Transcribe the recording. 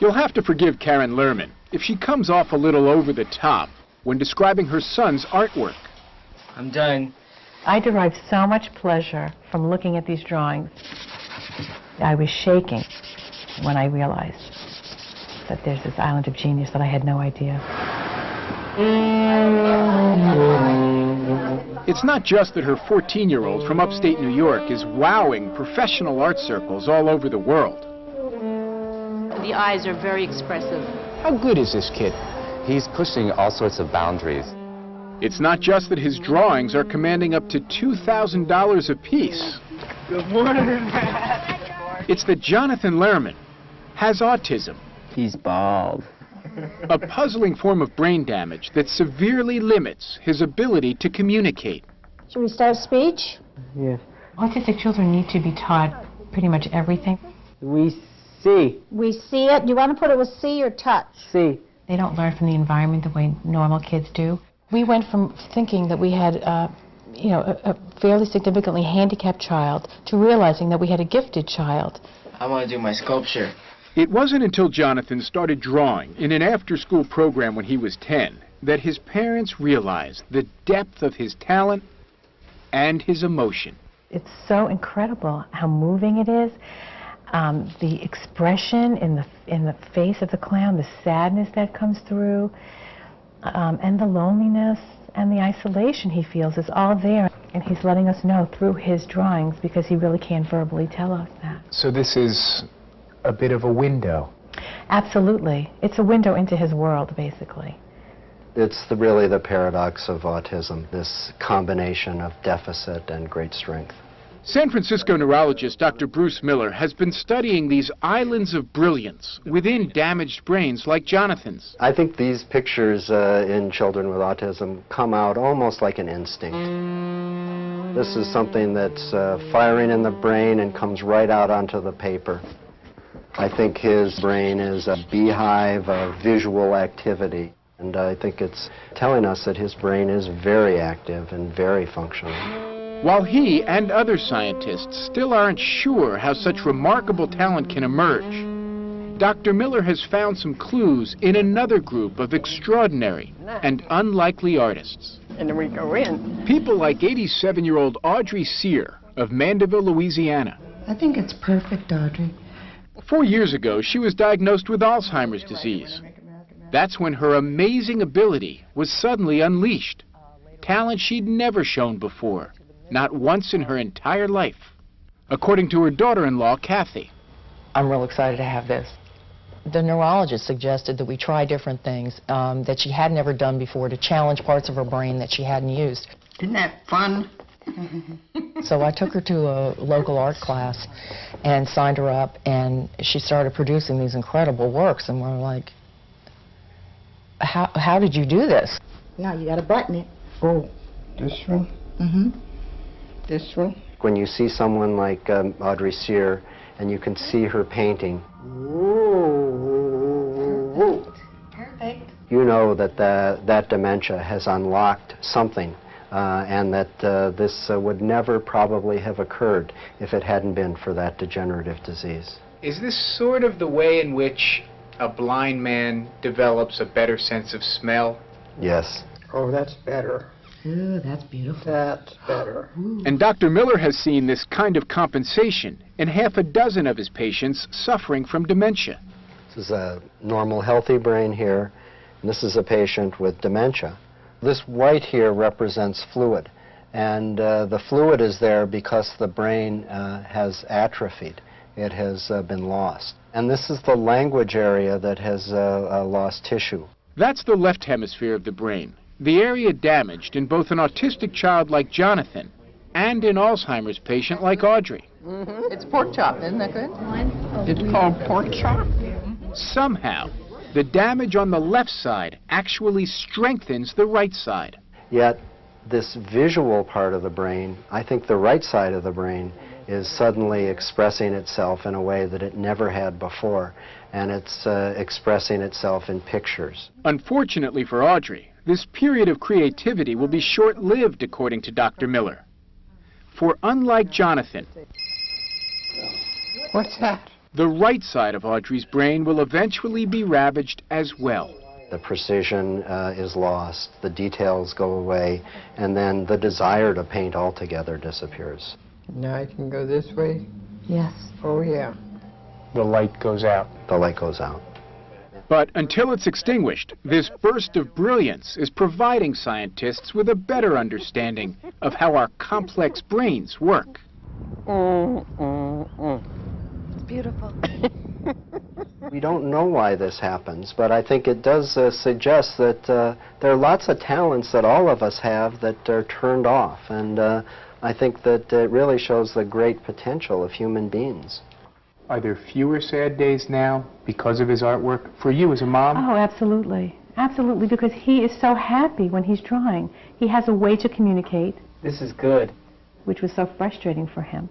You'll have to forgive Karen Lerman if she comes off a little over the top when describing her son's artwork. I'm done. I derive so much pleasure from looking at these drawings. I was shaking when I realized that there's this island of genius that I had no idea. It's not just that her 14-year-old from upstate New York is wowing professional art circles all over the world. The eyes are very expressive. How good is this kid? He's pushing all sorts of boundaries. It's not just that his drawings are commanding up to $2,000 a piece. Good morning. It's that Jonathan Lerman has autism. He's bald. A puzzling form of brain damage that severely limits his ability to communicate. Should we start speech? Yes. Autistic children need to be taught pretty much everything. We see. We see it. You want to put it with see or touch? See. They don't learn from the environment the way normal kids do. We went from thinking that we had, a fairly significantly handicapped child to realizing that we had a gifted child. I want to do my sculpture. It wasn't until Jonathan started drawing in an after-school program when he was 10 that his parents realized the depth of his talent and his emotion. It's so incredible how moving it is. The expression in the face of the clown, the sadness that comes through, and the loneliness and the isolation he feels is all there. And he's letting us know through his drawings because he really can't verbally tell us that. So this is a bit of a window. Absolutely. It's a window into his world, basically. It's really the paradox of autism, this combination of deficit and great strength. San Francisco neurologist Dr. Bruce Miller has been studying these islands of brilliance within damaged brains like Jonathan's. I think these pictures in children with autism come out almost like an instinct. This is something that's firing in the brain and comes right out onto the paper. I think his brain is a beehive of visual activity, and I think it's telling us that his brain is very active and very functional. While he and other scientists still aren't sure how such remarkable talent can emerge, Dr. Miller has found some clues in another group of extraordinary and unlikely artists. And then we go in. People like 87-year-old Audrey Sear of Mandeville, Louisiana. I think it's perfect, Audrey. 4 years ago, she was diagnosed with Alzheimer's disease. That's when her amazing ability was suddenly unleashed. Talent she'd never shown before, not once in her entire life. According to her daughter-in-law, Kathy. I'm real excited to have this. The neurologist suggested that we try different things that she had never done before to challenge parts of her brain that she hadn't used. Isn't that fun? So I took her to a local art class and signed her up, and she started producing these incredible works, and we're like, how did you do this? Now you got to button it. Oh, this one? Mm-hmm. This one? When you see someone like Audrey Sear, and you can see her painting, Perfect. you know that that dementia has unlocked something, and that this would never probably have occurred if it hadn't been for that degenerative disease. Is this sort of the way in which a blind man develops a better sense of smell? Yes. Oh, that's better. Ooh, that's beautiful. That's better. And Dr. Miller has seen this kind of compensation in half a dozen of his patients suffering from dementia. This is a normal, healthy brain here, and this is a patient with dementia. This white here represents fluid, and the fluid is there because the brain has atrophied. It has been lost. And this is the language area that has lost tissue. That's the left hemisphere of the brain, the area damaged in both an autistic child like Jonathan and an Alzheimer's patient like Audrey. Mm-hmm. It's pork chop, isn't that good? It's called pork chop. Somehow, the damage on the left side actually strengthens the right side. Yet, this visual part of the brain, I think the right side of the brain, is suddenly expressing itself in a way that it never had before, and it's expressing itself in pictures. Unfortunately for Audrey, this period of creativity will be short-lived, according to Dr. Miller. For unlike Jonathan, What's that? the right side of Audrey's brain will eventually be ravaged as well. The precision is lost, the details go away, and then the desire to paint altogether disappears. Now I can go this way? Yes. Oh, yeah. The light goes out. The light goes out. But until it's extinguished, this burst of brilliance is providing scientists with a better understanding of how our complex brains work. It's beautiful. We don't know why this happens, but I think it does suggest that there are lots of talents that all of us have that are turned off, and I think that it really shows the great potential of human beings. Are there fewer sad days now because of his artwork for you as a mom? Oh, absolutely. Absolutely, because he is so happy when he's drawing. He has a way to communicate. This is good. Which was so frustrating for him.